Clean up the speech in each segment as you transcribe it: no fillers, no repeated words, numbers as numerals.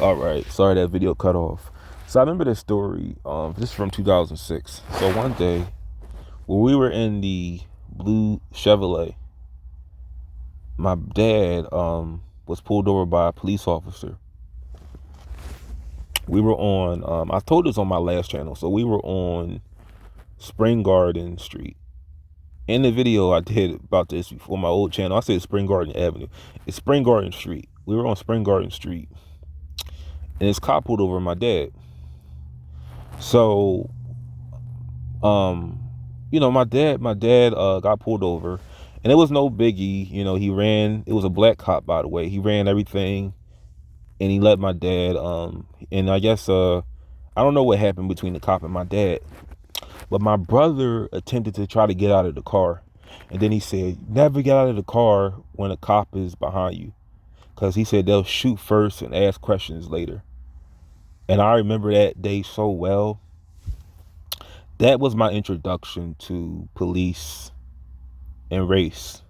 All right, sorry that video cut off. So I remember this story. This is from 2006. So one day, when we were in the blue Chevrolet, my dad was pulled over by a police officer. We were on. I told this on my last channel. So we were on Spring Garden Street. In the video I did about this before my old channel, I said Spring Garden Avenue. It's Spring Garden Street. We were on Spring Garden Street, and this cop pulled over my dad. So my dad got pulled over, and it was no biggie. He ran. It was a black cop, by the way. He ran everything, and he let my dad. And I guess I don't know what happened between the cop and my dad, but my brother attempted to try to get out of the car, and then he said, "Never get out of the car when a cop is behind you," because he said they'll shoot first and ask questions later. And I remember that day so well. That was my introduction to police and race,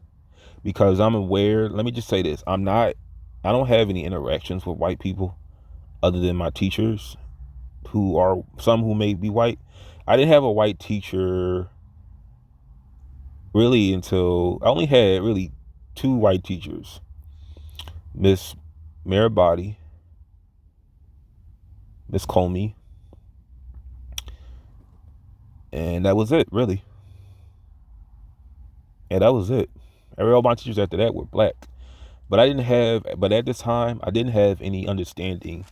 because I'm aware. Let me just say this. I don't have any interactions with white people other than my teachers, who are some who may be white. I didn't have a white teacher really until I only had really two white teachers, Miss Marabati, Miss Comey, and that was it, really. And that was it. All my teachers after that were black. But at this time, I didn't have any understanding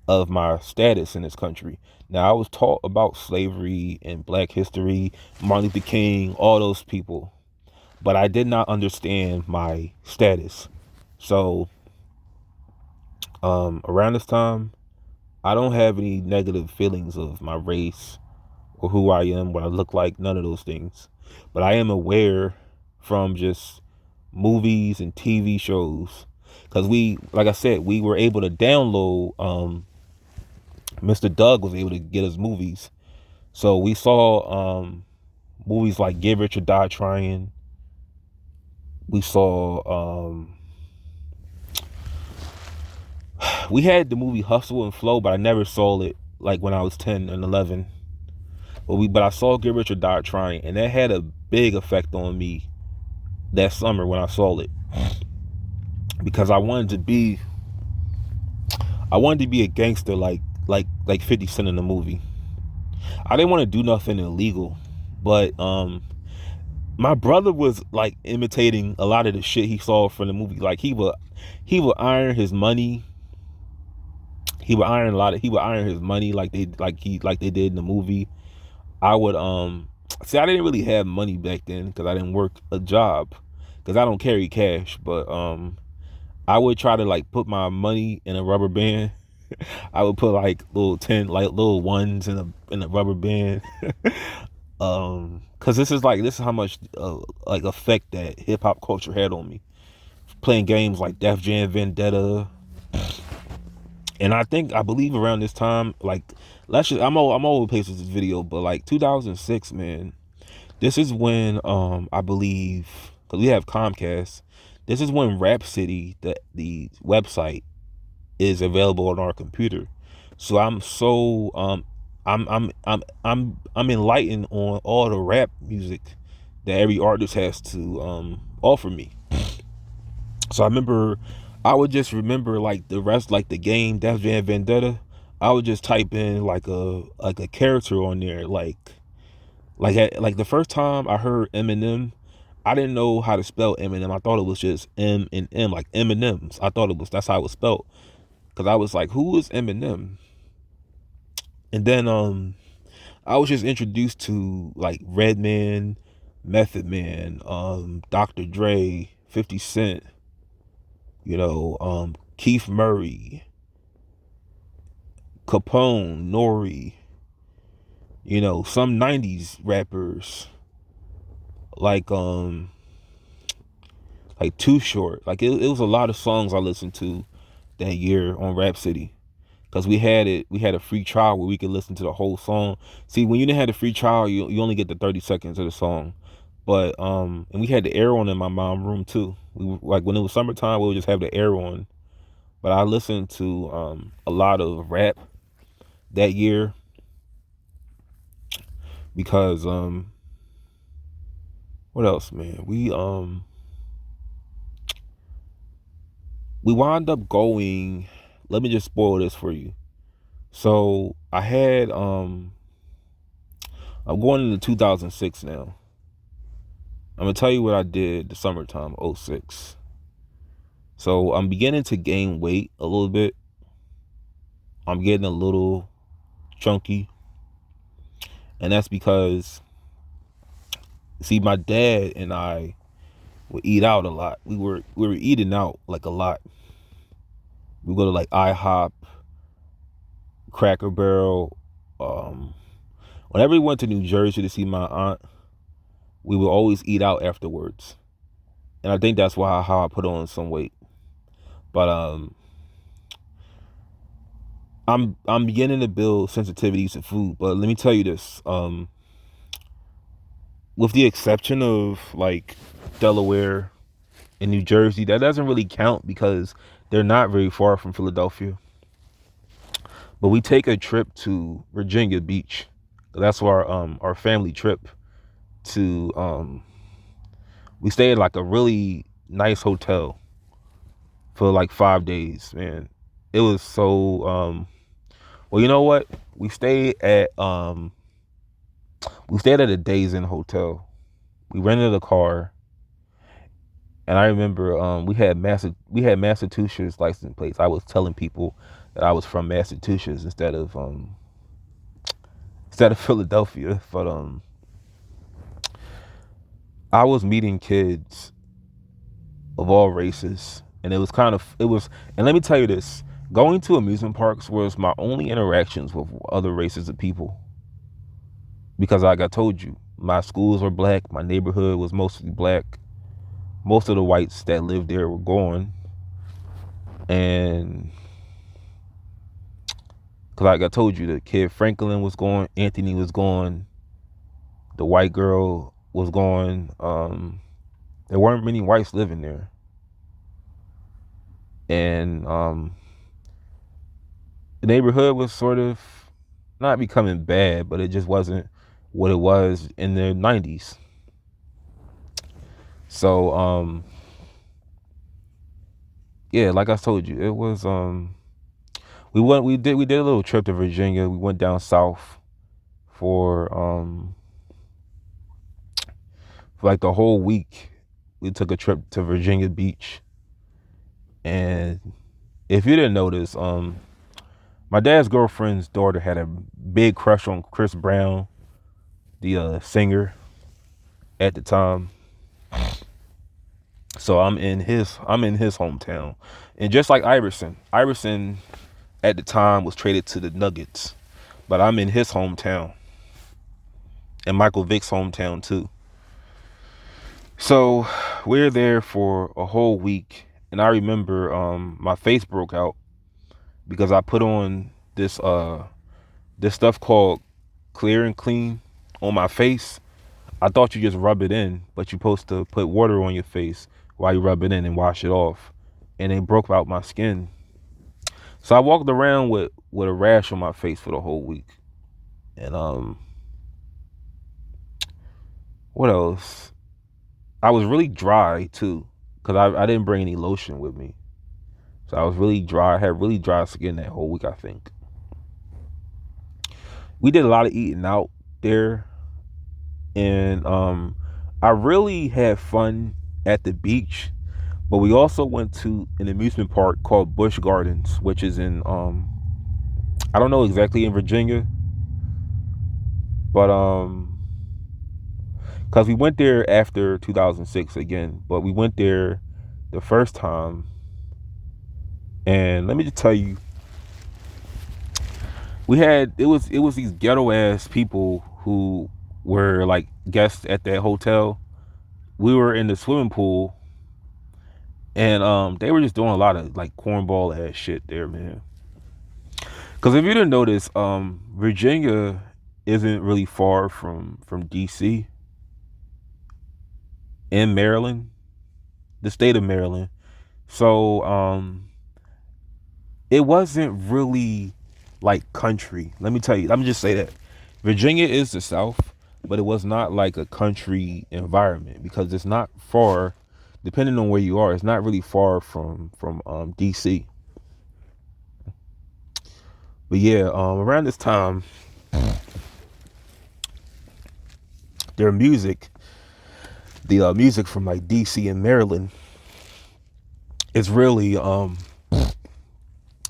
of my status in this country. Now, I was taught about slavery and black history, Martin Luther King, all those people, but I did not understand my status. So, around this time, I don't have any negative feelings of my race or who I am, what I look like, none of those things. But I am aware from just movies and TV shows, because like I said, we were able to download. Mr. Doug was able to get us movies, so we saw movies like Get Rich or Die Trying. We saw we had the movie Hustle and Flow, but I never saw it like when I was 10 and 11. But I saw Get Rich or Die Trying, and that had a big effect on me that summer when I saw it, because I wanted to be a gangster like 50 Cent in the movie. I didn't want to do nothing illegal, but my brother was like imitating a lot of the shit he saw from the movie. Like he would iron his money. He would iron his money like they did in the movie. I would see, I didn't really have money back then because I didn't work a job, because I don't carry cash, but I would try to like put my money in a rubber band. I would put like little ones in a rubber band. Cause this is how much like effect that hip hop culture had on me. Playing games like Def Jam Vendetta, and I believe around this time, like I'm all over the place with this video, but like 2006, man, this is when I believe, because we have Comcast, this is when Rhapsody, the website, is available on our computer. So I'm enlightened on all the rap music that every artist has to offer me. So I would just remember like the rest, like the game Def Jam Vendetta. I would just type in like a character on there, like the first time I heard Eminem, I didn't know how to spell Eminem. I thought it was just M and M, like M&M's. That's how it was spelled. Cause I was like, who is Eminem? And then I was just introduced to like Redman, Method Man, Dr. Dre, 50 Cent, Keith Murray, Capone, Nori, some 90s rappers like Too Short. Like it was a lot of songs I listened to that year on Rhapsody, because we had a free trial where we could listen to the whole song. See, when you didn't have the free trial, you only get the 30 seconds of the song. But and we had the air on in my mom's room too. Like when it was summertime, we would just have the air on but I listened to a lot of rap that year because what else, man? We wound up going. Let me just spoil this for you. So I had I'm going into 2006 now. I'm gonna tell you what I did the summertime '06. So I'm beginning to gain weight a little bit. I'm getting a little chunky, and that's because, see, my dad and I would eat out a lot. We were eating out like a lot. We go to like IHOP, Cracker Barrel. Um, Whenever we went to New Jersey to see my aunt, we would always eat out afterwards, and I think that's why how I put on some weight. But I'm beginning to build sensitivities to food. But let me tell you this: with the exception of like Delaware and New Jersey, that doesn't really count because they're not very far from Philadelphia. But we take a trip to Virginia Beach. That's our family trip to we stayed at like a really nice hotel for like 5 days, man. It was so well, you know what? We stayed at a Days Inn hotel. We rented a car, and I remember we had Massachusetts license plates. I was telling people that I was from Massachusetts instead of Philadelphia, but I was meeting kids of all races, and it was. And let me tell you this: going to amusement parks was my only interactions with other races of people, because like I told you, my schools were black, my neighborhood was mostly black, most of the whites that lived there were gone, and because like I told you, the kid Franklin was gone, Anthony was gone, the white girl was gone. There weren't many whites living there, and the neighborhood was sort of not becoming bad, but it just wasn't what it was in the 90s. So yeah, like I told you, it was we did a little trip to Virginia. We went down south for for like the whole week. We took a trip to Virginia Beach, and if you didn't notice, my dad's girlfriend's daughter had a big crush on Chris Brown, the singer at the time. So I'm in his hometown, and just like Iverson at the time was traded to the Nuggets, but I'm in his hometown and Michael Vick's hometown too. So we're there for a whole week, and I remember my face broke out because I put on this stuff called Clear and Clean on my face. I thought you just rub it in, but you're supposed to put water on your face while you rub it in and wash it off. And it broke out my skin. So I walked around with a rash on my face for the whole week. And what else? I was really dry too, because I didn't bring any lotion with me. So I was really dry. I had really dry skin that whole week, I think. We did a lot of eating out there, and I really had fun at the beach. But we also went to an amusement park called Busch Gardens, which is in I don't know exactly in Virginia, but because we went there after 2006 again, but we went there the first time, and let me just tell you, it was these ghetto ass people who were like guests at that hotel. We were in the swimming pool, and they were just doing a lot of like cornball ass shit there, man. Because if you didn't notice, Virginia isn't really far from DC and Maryland, the state of Maryland. So it wasn't really like country. Let me tell you. Let me just say that Virginia is the South, but it was not like a country environment because it's not far. Depending on where you are, it's not really far from DC. But yeah, around this time, their music, the music from like DC and Maryland, is really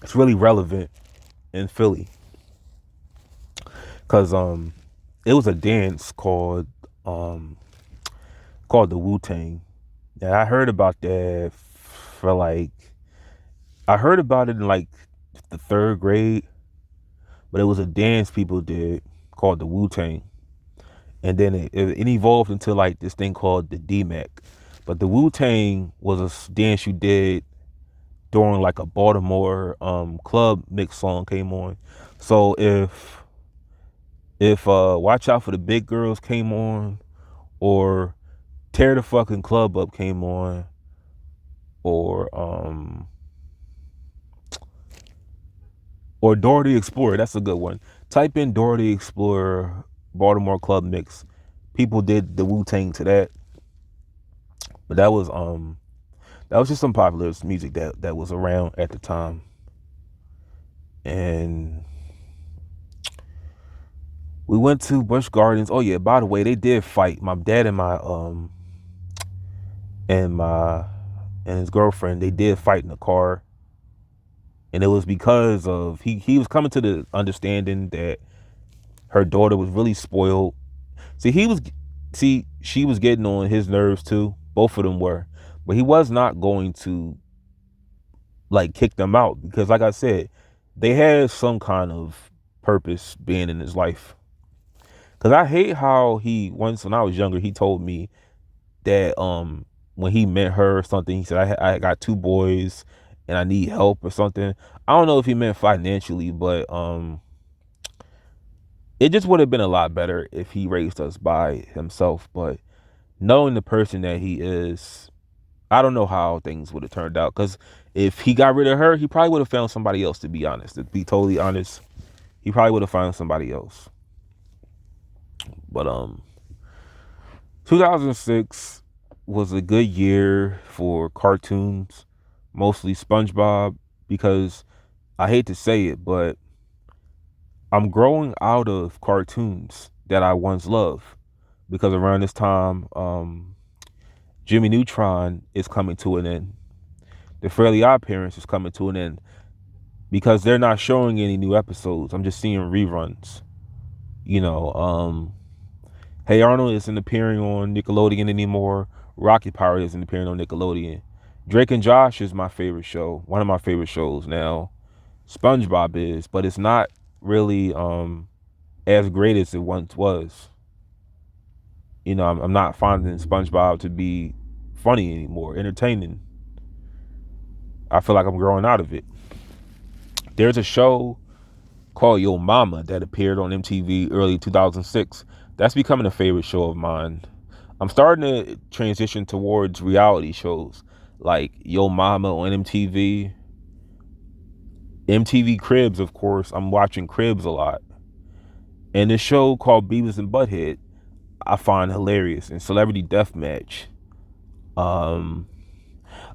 it's really relevant in Philly because it was a dance um called the Wu Tang. And I heard about that for like I heard about it in like the third grade, but it was a dance people did called the Wu Tang, and then it evolved into like this thing called the DMAC. But the Wu Tang was a dance you did during like a Baltimore club mix song came on. So if Watch Out for the Big Girls came on, or Tear the Fucking Club Up came on, or or Dora the Explorer, that's a good one. Type in Dora the Explorer Baltimore club mix. People did the Wu Tang to that, but that was just some popular music that was around at the time. And we went to Busch Gardens. Oh yeah, by the way, they did fight. My dad and my and his girlfriend, they did fight in the car. And it was because of he was coming to the understanding that her daughter was really spoiled. She was getting on his nerves too. Both of them were. But he was not going to like kick them out because like I said, they had some kind of purpose being in his life. Cause I hate how he once when I was younger, he told me that when he met her or something, he said I got two boys and I need help or something. I don't know if he meant financially, but it just would have been a lot better if he raised us by himself. But knowing the person that he is, I don't know how things would have turned out. Cause if he got rid of her, he probably would have found somebody else. To be honest, to be totally honest, he probably would have found somebody else. But 2006 was a good year for cartoons, mostly SpongeBob, because I hate to say it, but I'm growing out of cartoons that I once loved. Because around this time, Jimmy Neutron is coming to an end. The Fairly Odd Parents is coming to an end because they're not showing any new episodes. I'm just seeing reruns. You know, Hey Arnold isn't appearing on Nickelodeon anymore. Rocket Power isn't appearing on Nickelodeon. Drake and Josh is my favorite show, one of my favorite shows now. SpongeBob is, but it's not really as great as it once was. You know, I'm not finding SpongeBob to be funny anymore, entertaining. I feel like I'm growing out of it. There's a show called Yo Mama that appeared on MTV early 2006. That's becoming a favorite show of mine. I'm starting to transition towards reality shows like Yo Mama on MTV. MTV Cribs, of course. I'm watching Cribs a lot. And this show called Beavis and Butthead, I find hilarious. And Celebrity Deathmatch. Um,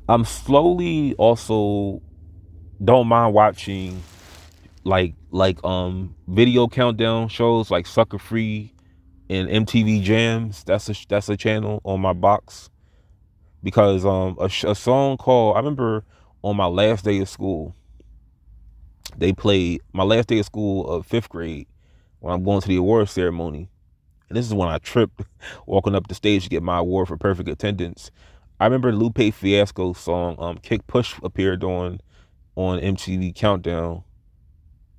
I'm slowly also don't mind watching video countdown shows like Sucker Free and MTV Jams. That's a channel on my box because a song called I remember on my last day of school they played my last day of school of 5th grade when I'm going to the award ceremony, and this is when I tripped walking up the stage to get my award for perfect attendance. I remember Lupe Fiasco's song Kick Push appeared on MTV Countdown,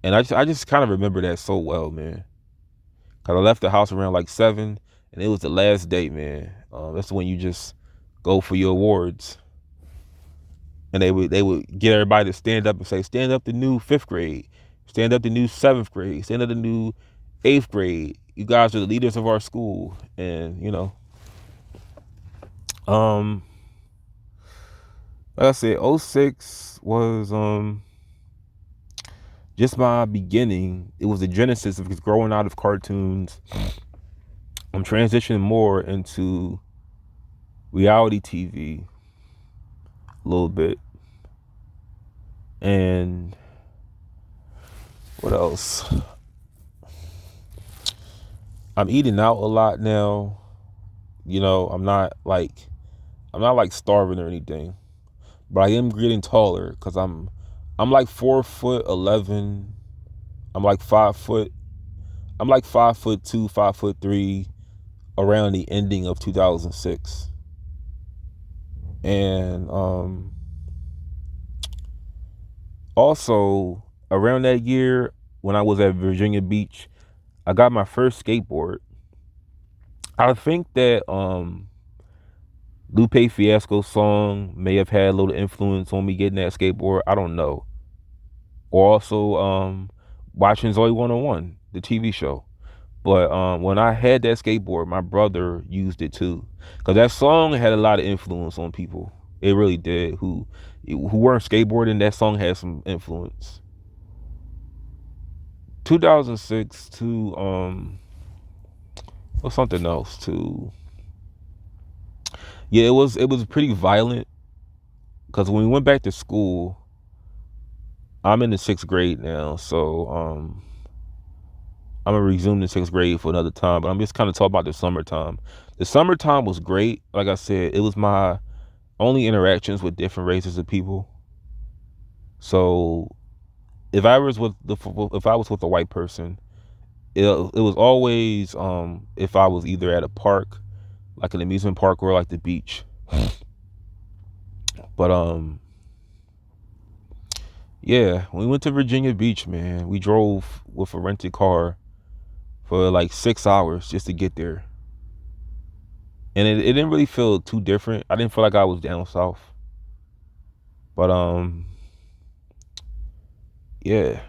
and I just kind of remember that so well, man. Cause I left the house around like 7, and it was the last day, man. That's when you just go for your awards, and they would get everybody to stand up and say, "Stand up the new 5th grade, stand up the new 7th grade, stand up the new 8th grade. You guys are the leaders of our school." And um, like I said, '06 was just my beginning. It was the genesis of growing out of cartoons. I'm transitioning more into reality TV a little bit. And what else? I'm eating out a lot now. You know, I'm not like starving or anything, but I am getting taller because I'm like 4'11". I'm like 5 foot. I'm like 5'2", 5'3", around the ending of 2006, and also around that year when I was at Virginia Beach, I got my first skateboard. I think that Lupe Fiasco's song may have had a little influence on me getting that skateboard. I don't know. Or also watching Zoe 101, the TV show. But when I had that skateboard, my brother used it too, because that song had a lot of influence on people. It really did. Who weren't skateboarding, that song had some influence. 2006 to or something else too. Yeah, it was pretty violent because when we went back to school, I'm in the 6th grade now, so I'm gonna resume the 6th grade for another time. But I'm just kind of talking about the summertime. The summertime was great. Like I said, it was my only interactions with different races of people. So if I was with a white person, it was always if I was either at a park, like an amusement park, or like the beach. But yeah, when we went to Virginia Beach, man, we drove with a rented car for like 6 hours just to get there. And it didn't really feel too different. I didn't feel like I was down south. But yeah.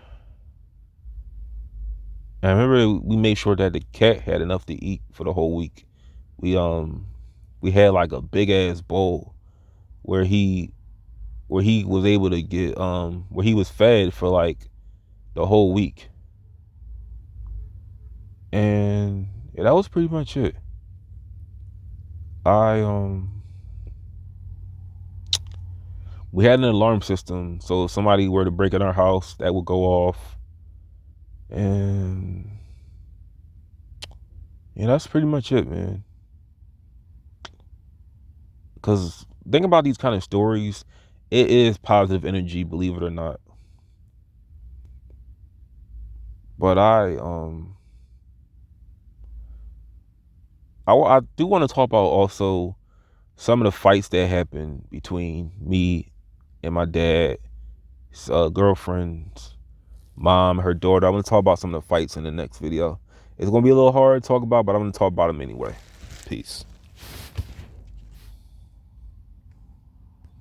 And I remember we made sure that the cat had enough to eat for the whole week. We had like a big ass bowl where he was able to get where he was fed for like the whole week. And yeah, that was pretty much it. I we had an alarm system, so if somebody were to break in our house, that would go off. And yeah, that's pretty much it, man. Because think about these kind of stories, it is positive energy, believe it or not. But I do want to talk about also some of the fights that happened between me and my dad's girlfriend's mom, her daughter. I want to talk about some of the fights in the next video. It's going to be a little hard to talk about, but I'm going to talk about them anyway. Peace.